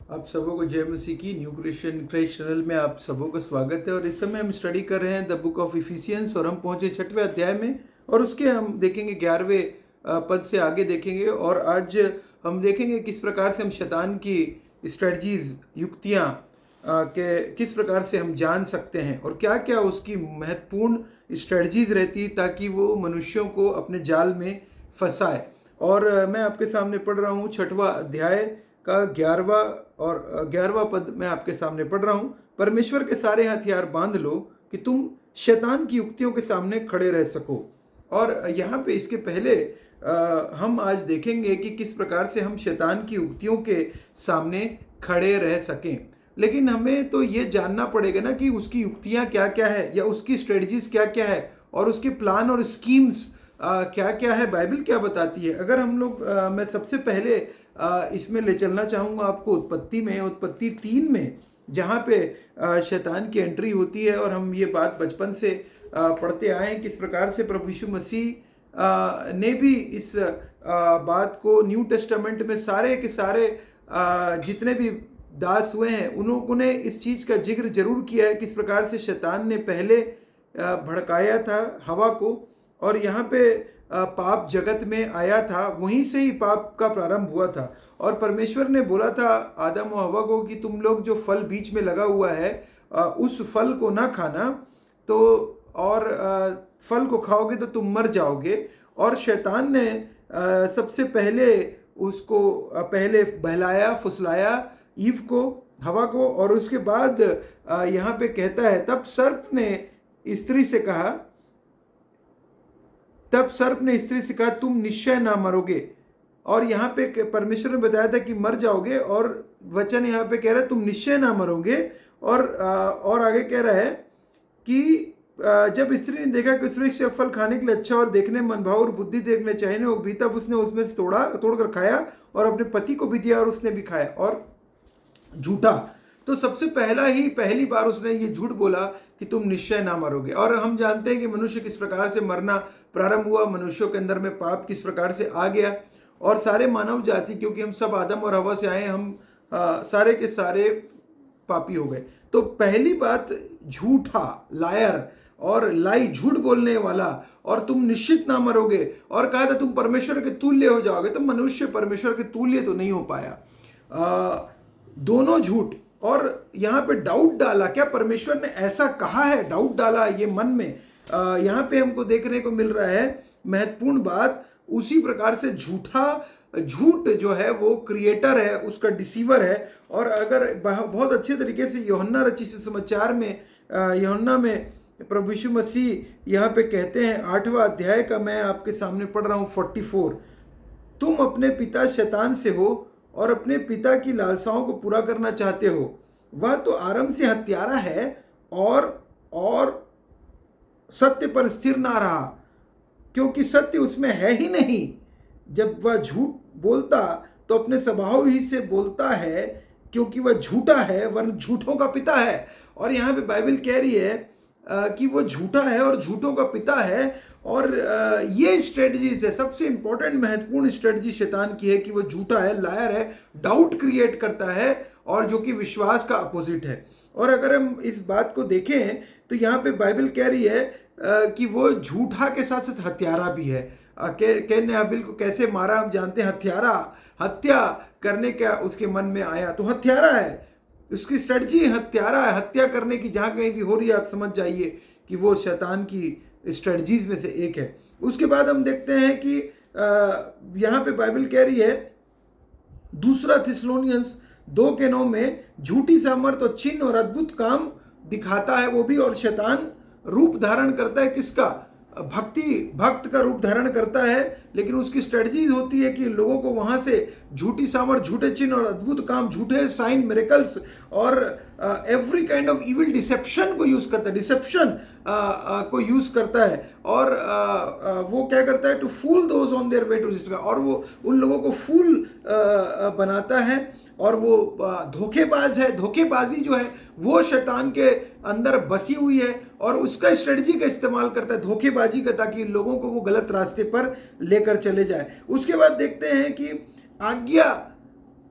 आप सबों को जय मसीह की न्यू क्रिश्चियन क्राइस्ट चैनल में आप सबों का स्वागत है। और इस समय हम स्टडी कर रहे हैं द बुक ऑफ इफिसियंस और हम पहुंचे 6वें अध्याय में और उसके हम देखेंगे 11वें पद से आगे देखेंगे। और आज हम देखेंगे किस प्रकार से हम शैतान की स्ट्रेटजीज युक्तियां के किस प्रकार से हम जान सकते हैं और क्या क्या उसकी महत्वपूर्ण स्ट्रेटजीज रहती ताकि वो मनुष्यों को अपने जाल में फंसाए। और मैं आपके सामने पढ़ रहा हूँ 6वां अध्याय का 11वां पद मैं आपके सामने पढ़ रहा हूँ। परमेश्वर के सारे हथियार बांध लो कि तुम शैतान की युक्तियों के सामने खड़े रह सको। और यहाँ पे इसके पहले हम आज देखेंगे कि किस प्रकार से हम शैतान की युक्तियों के सामने खड़े रह सकें। लेकिन हमें तो ये जानना पड़ेगा ना कि उसकी युक्तियाँ क्या क्या है या उसकी स्ट्रेटजीज क्या क्या है और उसके प्लान और स्कीम्स क्या क्या है, बाइबल क्या बताती है। अगर हम लोग मैं सबसे पहले इसमें ले चलना चाहूँगा आपको उत्पत्ति 3 में, जहाँ पे शैतान की एंट्री होती है। और हम ये बात बचपन से पढ़ते आए हैं किस प्रकार से प्रभु यीशु मसीह ने भी इस बात को न्यू टेस्टामेंट में सारे के सारे जितने भी दास हुए हैं उन लोगों ने इस चीज़ का जिक्र जरूर किया है किस प्रकार से शैतान ने पहले भड़काया था हवा को। और यहाँ पे पाप जगत में आया था, वहीं से ही पाप का प्रारंभ हुआ था। और परमेश्वर ने बोला था आदम और हवा को कि तुम लोग जो फल बीच में लगा हुआ है उस फल को ना खाना, तो और फल को खाओगे तो तुम मर जाओगे। और शैतान ने सबसे पहले उसको पहले बहलाया फुसलाया ईव को, हवा को। और उसके बाद यहाँ पे कहता है तब सर्प ने स्त्री से कहा तुम निश्चय ना मरोगे। और यहाँ पे परमेश्वर ने बताया था कि मर जाओगे, और वचन यहाँ पे कह रहा है तुम निश्चय ना मरोगे। और आगे कह रहा है कि जब स्त्री ने देखा कि उस वृक्ष का फल खाने के लिए अच्छा और देखने में मनभाव और बुद्धि देखने चाहिए वो भी, तब उसने उसमें से तोड़कर खाया और अपने पति को भी दिया और उसने भी खाया। और झूठा, तो सबसे पहली बार उसने ये झूठ बोला कि तुम निश्चय ना मरोगे। और हम जानते हैं कि मनुष्य किस प्रकार से मरना प्रारंभ हुआ, मनुष्यों के अंदर में पाप किस प्रकार से आ गया। और सारे मानव जाति, क्योंकि हम सब आदम और हवा से आए, हम सारे के सारे पापी हो गए। तो पहली बात झूठा, लायर और लाई, झूठ बोलने वाला, और तुम निश्चित ना मरोगे। और कहा था तुम परमेश्वर के तुल्य हो जाओगे। तो मनुष्य परमेश्वर के तुल्य तो नहीं हो पाया, दोनों झूठ। और यहाँ पे डाउट डाला, क्या परमेश्वर ने ऐसा कहा है, डाउट डाला ये मन में। यहाँ पे हमको देखने को मिल रहा है महत्वपूर्ण बात, उसी प्रकार से झूठ जो है वो क्रिएटर है, उसका डिसीवर है। और अगर बहुत अच्छे तरीके से यूहन्ना रचित सुसमाचार में यूहन्ना में प्रभु यीशु मसीह यहाँ पे कहते हैं 8वां अध्याय का मैं आपके सामने पढ़ रहा हूँ 44, तुम अपने पिता शैतान से हो और अपने पिता की लालसाओं को पूरा करना चाहते हो। वह तो आरंभ से हत्यारा है और सत्य पर स्थिर ना रहा, क्योंकि सत्य उसमें है ही नहीं। जब वह झूठ बोलता तो अपने स्वभाव ही से बोलता है, क्योंकि वह झूठा है, वरन झूठों का पिता है। और यहाँ पे बाइबल कह रही है कि वो झूठा है और झूठों का पिता है। और ये स्ट्रेटजीज है, सबसे इंपॉर्टेंट महत्वपूर्ण स्ट्रेटजी शैतान की है कि वो झूठा है, लायर है, डाउट क्रिएट करता है, और जो कि विश्वास का अपोजिट है। और अगर हम इस बात को देखें तो यहाँ पे बाइबल कह रही है कि वो झूठा के साथ साथ हत्यारा भी है। कैन ने हाबिल को कैसे मारा हम जानते हैं, हत्या करने का उसके मन में आया, तो हत्यारा है, उसकी स्ट्रेटजी हत्यारा है, हत्या करने की जहाँ कहीं भी हो रही है आप समझ जाइए कि वो शैतान की स्ट्रेटजीज में से एक है। उसके बाद हम देखते हैं कि यहाँ पे बाइबल कह रही है 2 थिस्सलुनीयंस 2:9 में झूठी सामर्थ और चिन्ह और अद्भुत काम दिखाता है वो भी, और शैतान रूप धारण करता है किसका, भक्त का रूप धारण करता है। लेकिन उसकी स्ट्रेटजीज होती है कि लोगों को वहां से झूठी सामर्थ, झूठे चिन्ह और अद्भुत काम, झूठे साइन मिरेकल्स और every kind of evil deception को यूज करता है, को यूज करता है। और वो क्या करता है, to fool those on their way to destruction, और वो उन लोगों को फूल बनाता है। और वो धोखेबाज है, धोखेबाजी जो है वो शैतान के अंदर बसी हुई है, और उसका स्ट्रेटजी का इस्तेमाल करता है धोखेबाजी का, ताकि लोगों को वो गलत रास्ते पर लेकर चले जाए। उसके बाद देखते हैं कि आज्ञा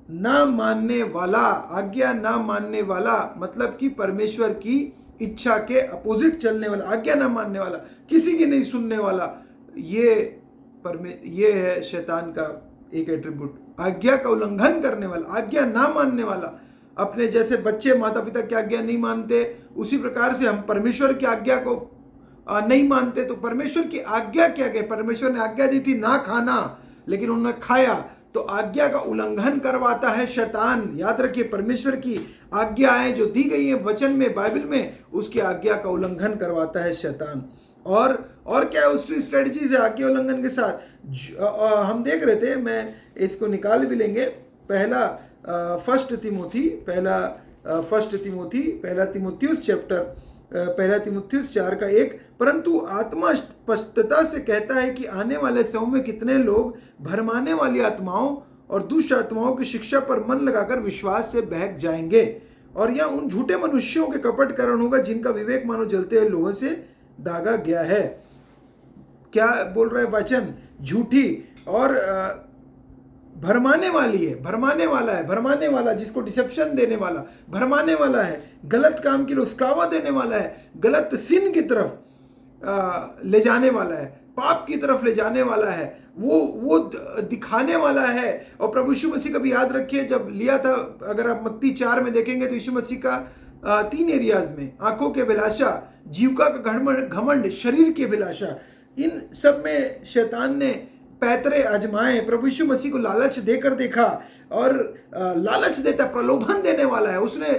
ना मानने वाला, आज्ञा ना मानने वाला मतलब कि परमेश्वर की इच्छा के अपोजिट चलने वाला, आज्ञा ना मानने वाला, किसी की नहीं सुनने वाला, ये है शैतान का एक एट्रीब्यूट। आज्ञा का उल्लंघन करने वाला, आज्ञा ना मानने वाला। अपने जैसे बच्चे माता पिता की आज्ञा नहीं मानते, उसी प्रकार से हम परमेश्वर की आज्ञा को नहीं मानते। तो परमेश्वर की आज्ञा क्या है? परमेश्वर ने आज्ञा दी थी ना खाना, लेकिन उन्होंने खाया, तो आज्ञा का उल्लंघन करवाता है शैतान। याद रखिए, परमेश्वर की आज्ञाएं जो दी गई है वचन में, बाइबल में, उसकी आज्ञा का उल्लंघन करवाता है शैतान। और क्या है उसकी स्ट्रेटजीज है आज्ञा उल्लंघन के साथ? हम देख रहे थे, मैं इसको निकाल भी लेंगे। पहला फर्स्ट तिमुथियुस चैप्टर, पहला तिमुथियुस 4:1, परंतु आत्मा स्पष्टता से कहता है कि आने वाले समय में कितने लोग भरमाने वाली आत्माओं और दुष्ट आत्माओं की शिक्षा पर मन लगाकर विश्वास से बहक जाएंगे, और यह उन झूठे मनुष्यों के कपट कारण होगा जिनका विवेक मानो जलते हुए लोहे से दागा गया है। क्या बोल रहा है वचन? झूठी और भरमाने वाली है, भरमाने वाला है, भरमाने वाला, जिसको डिसेप्शन देने वाला, भरमाने वाला है, गलत काम के लिए उस्कावा देने वाला है, गलत सिन की तरफ ले जाने वाला है, पाप की तरफ ले जाने वाला है, वो दिखाने वाला है। और प्रभु यीशु मसीह का भी याद रखिए, जब लिया था, अगर आप मत्ती 4 में देखेंगे तो यीशु मसीह का 3 एरियाज में, आंखों के अभिलाषा, जीविका का घमंड, शरीर की अभिलाषा, इन सब में शैतान ने पैतरे आजमाए। प्रभु यीशु मसीह को लालच देकर देखा, और लालच देता, प्रलोभन देने वाला है। उसने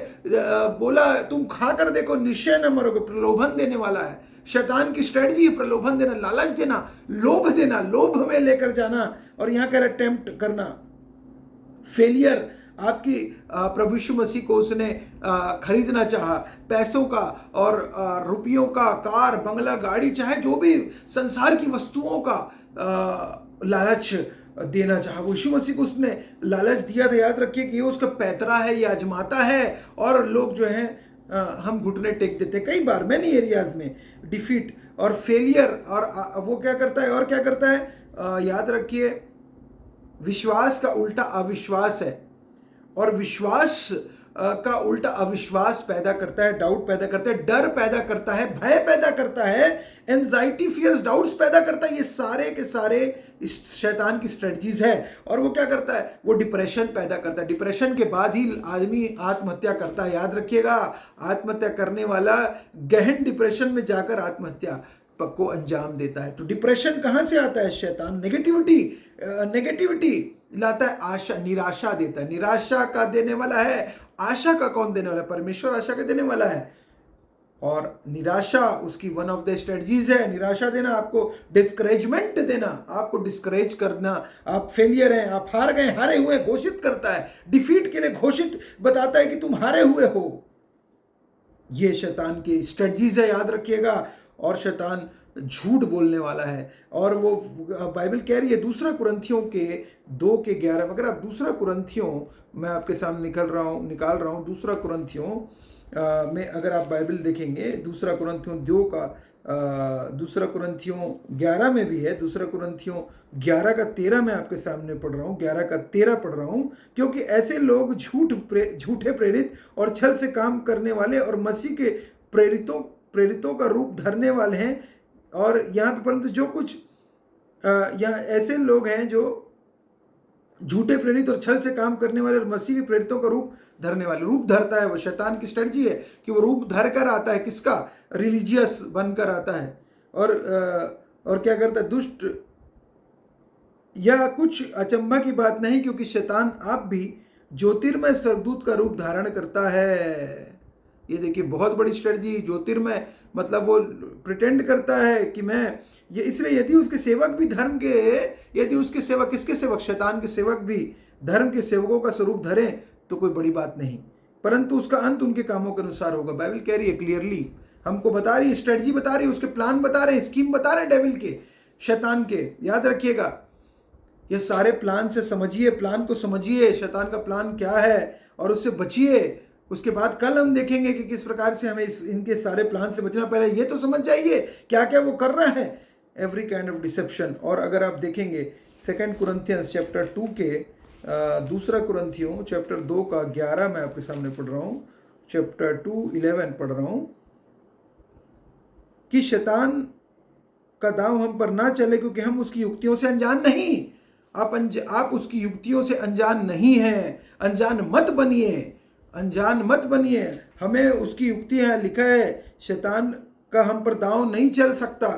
बोला तुम खाकर देखो, निश्चय न मरोगे, प्रलोभन देने वाला है। शैतान की स्ट्रेटजी है प्रलोभन देना, लालच देना, लोभ में लेकर जाना, और यहाँ कर अटेम्प्ट करना, फेलियर। आपकी प्रभु यीशु मसीह को उसने खरीदना चाहा, पैसों का और रुपयों का, कार, बंगला, गाड़ी, चाहे जो भी संसार की वस्तुओं का लालच देना चाहा। वो यीशु मसीह को उसने लालच दिया था। याद रखिए कि ये उसका पैतरा है, ये आजमाता है, और लोग जो हैं हम घुटने टेक देते कई बार, मैनी एरियाज में डिफीट और फेलियर। और वो क्या करता है, और क्या करता है? याद रखिए, विश्वास का उल्टा अविश्वास है, और विश्वास का उल्टा अविश्वास पैदा करता है, डाउट पैदा करता है, डर पैदा करता है, भय पैदा करता है, एंजाइटी, फियर्स, डाउट्स पैदा करता है। ये सारे के सारे इस शैतान की स्ट्रेटजीज है। और वो क्या करता है? वो डिप्रेशन पैदा करता है। डिप्रेशन के बाद ही आदमी आत्महत्या करता है। याद रखिएगा, आत्महत्या करने वाला गहन डिप्रेशन में जाकर आत्महत्या को अंजाम देता है। तो डिप्रेशन कहाँ से आता है? शैतान नेगेटिविटी लाता है, आशा, निराशा देता है। निराशा का देने वाला है, आशा का कौन देने वाला है? परमेश्वर आशा का देने वाला है। और निराशा उसकी वन ऑफ द स्ट्रेटजीज है। निराशा देना, आपको डिस्करेजमेंट देना, आपको डिस्करेज करना, आप फेलियर हैं, आप हार गए, हारे हुए घोषित करता है, डिफीट के लिए घोषित बताता है कि तुम हारे हुए हो। ये शैतान की स्ट्रेटजीज है, याद रखिएगा। और शैतान झूठ बोलने वाला है, और वो बाइबल कह रही है 2 कुरिन्थियों के 2:11, अगर आप 2 कुरिन्थियों, मैं आपके सामने निकाल रहा हूँ 2 कुरिन्थियों में, अगर आप बाइबल देखेंगे 2 कुरिन्थियों 2 कुरिन्थियों 11 में भी है। 2 कुरिन्थियों 11:13 मैं आपके सामने पढ़ रहा हूँ, 11:13 पढ़ रहा हूँ। क्योंकि ऐसे लोग झूठे प्रेरित और छल से काम करने वाले और मसीह के प्रेरितों का रूप धरने वाले हैं। और यहाँ पे परंतु जो कुछ यहाँ ऐसे लोग हैं जो झूठे प्रेरित और छल से काम करने वाले और मसीह के प्रेरितों का रूप धरने वाले, रूप धरता है। वो शैतान की स्ट्रेटजी है कि वो रूप धर कर आता है, किसका? रिलीजियस बनकर आता है। और क्या करता है? दुष्ट। यह कुछ अचंभा की बात नहीं, क्योंकि शैतान आप भी ज्योतिर्मय स्वर्गदूत का रूप धारण करता है। ये देखिए, बहुत बड़ी स्ट्रेटजी। ज्योतिर्मय मतलब वो प्रिटेंड करता है कि मैं ये, इसलिए यदि उसके सेवक भी धर्म के, यदि उसके सेवक, किसके सेवक? शैतान के सेवक भी धर्म के सेवकों का स्वरूप धरें तो कोई बड़ी बात नहीं, परंतु उसका अंत उनके कामों के अनुसार होगा। बाइबल कह रही है क्लियरली, हमको बता रही है, स्ट्रेटजी बता रही है, उसके प्लान बता रहे हैं, स्कीम बता रहे हैं डेविल के, शैतान के। याद रखिएगा, ये सारे प्लान से समझिए, प्लान को समझिए, शैतान का प्लान क्या है, और उससे बचिए। उसके बाद कल हम देखेंगे कि किस प्रकार से हमें इनके सारे प्लान से बचना। पहले ये तो समझ जाइए क्या क्या वो कर रहा है, एवरी काइंड ऑफ डिसेप्शन। और अगर आप देखेंगे 2 कुरिन्थियंस चैप्टर 2 के दूसरा कुरिन्थियों चैप्टर 2 का 11 मैं आपके सामने पढ़ रहा हूँ, चैप्टर 2:11 पढ़ रहा हूँ कि शैतान का दांव हम पर ना चले क्योंकि हम उसकी युक्तियों से अनजान नहीं। आप उसकी युक्तियों से अनजान नहीं हैं। अनजान मत बनिए, अनजान मत बनिए। हमें उसकी युक्तियां लिखा है, शैतान का हम पर दांव नहीं चल सकता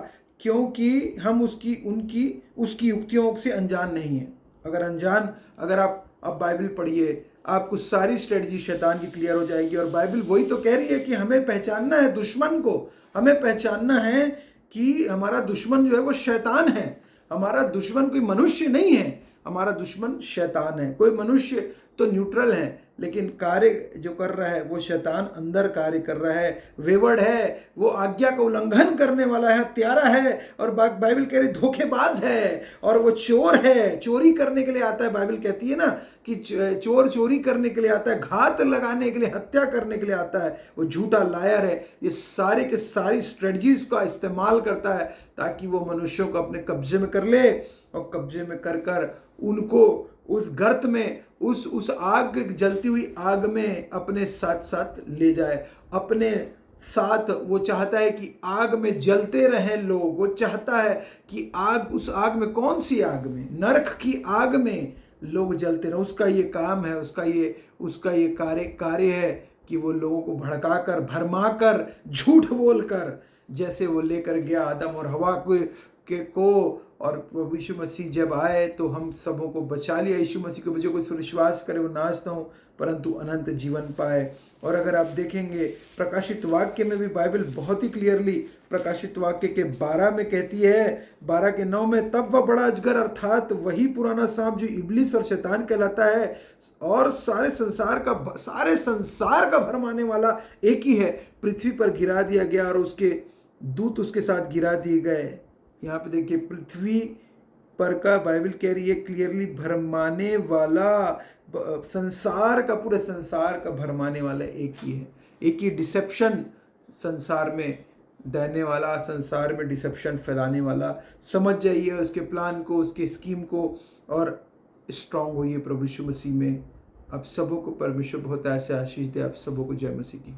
क्योंकि हम उसकी युक्तियों से अनजान नहीं है। अगर आप बाइबल पढ़िए, आपको सारी स्ट्रेटजी शैतान की क्लियर हो जाएगी। और बाइबल वही तो कह रही है कि हमें पहचानना है दुश्मन को, हमें पहचानना है कि हमारा दुश्मन जो है वो शैतान है। हमारा दुश्मन कोई मनुष्य नहीं है, हमारा दुश्मन शैतान है। कोई मनुष्य तो न्यूट्रल है, लेकिन कार्य जो कर रहा है वो शैतान अंदर कार्य कर रहा है, वेवर्ड है, वो आज्ञा का उल्लंघन करने वाला है, हत्यारा है, और बाइबल कह रही धोखेबाज है, और वो चोर है, चोरी करने के लिए आता है। बाइबल कहती है ना कि चोर चोरी करने के लिए आता है, घात लगाने के लिए, हत्या करने के लिए आता है, वो झूठा लायर है। ये सारे के सारी स्ट्रेटजीज का इस्तेमाल करता है ताकि वो मनुष्यों को अपने कब्जे में कर ले, और कब्जे में कर कर उनको उस गर्त में, उस आग, जलती हुई आग में अपने साथ साथ ले जाए। अपने साथ वो चाहता है कि आग में जलते रहें लोग। वो चाहता है कि उस आग में, कौन सी आग में? नरक की आग में लोग जलते रहें। उसका ये काम है, उसका ये कार्य है कि वो लोगों को भड़काकर, भरमाकर, झूठ बोलकर, जैसे वो लेकर गया आदम और हवा को और प्रभु यीशु मसीह जब आए तो हम सबों को बचा लिया। यीशु मसीह को जो कोई विश्वास करे वो नाश ना हो परंतु अनंत जीवन पाए। और अगर आप देखेंगे प्रकाशित वाक्य में भी बाइबल बहुत ही क्लियरली प्रकाशित वाक्य के 12 में कहती है, 12:9 में, तब वह बड़ा अजगर अर्थात वही पुराना सांप जो इब्लिस और शैतान कहलाता है और सारे संसार का भरमाने वाला एक ही है, पृथ्वी पर गिरा दिया गया और उसके दूत उसके साथ गिरा दिए गए। यहाँ पे देखिए पृथ्वी पर का बाइबल कह रही है क्लियरली भरमाने वाला, संसार का, पूरे संसार का भरमाने वाला एक ही है। एक ही डिसेप्शन संसार में देने वाला, संसार में डिसेप्शन फैलाने वाला। समझ जाइए उसके प्लान को, उसके स्कीम को, और स्ट्रांग होइए प्रभु यीशु मसीह में। आप सबों को परमेश्वर बहुत ऐसे आशीष दे। आप सबों को जय मसीह की।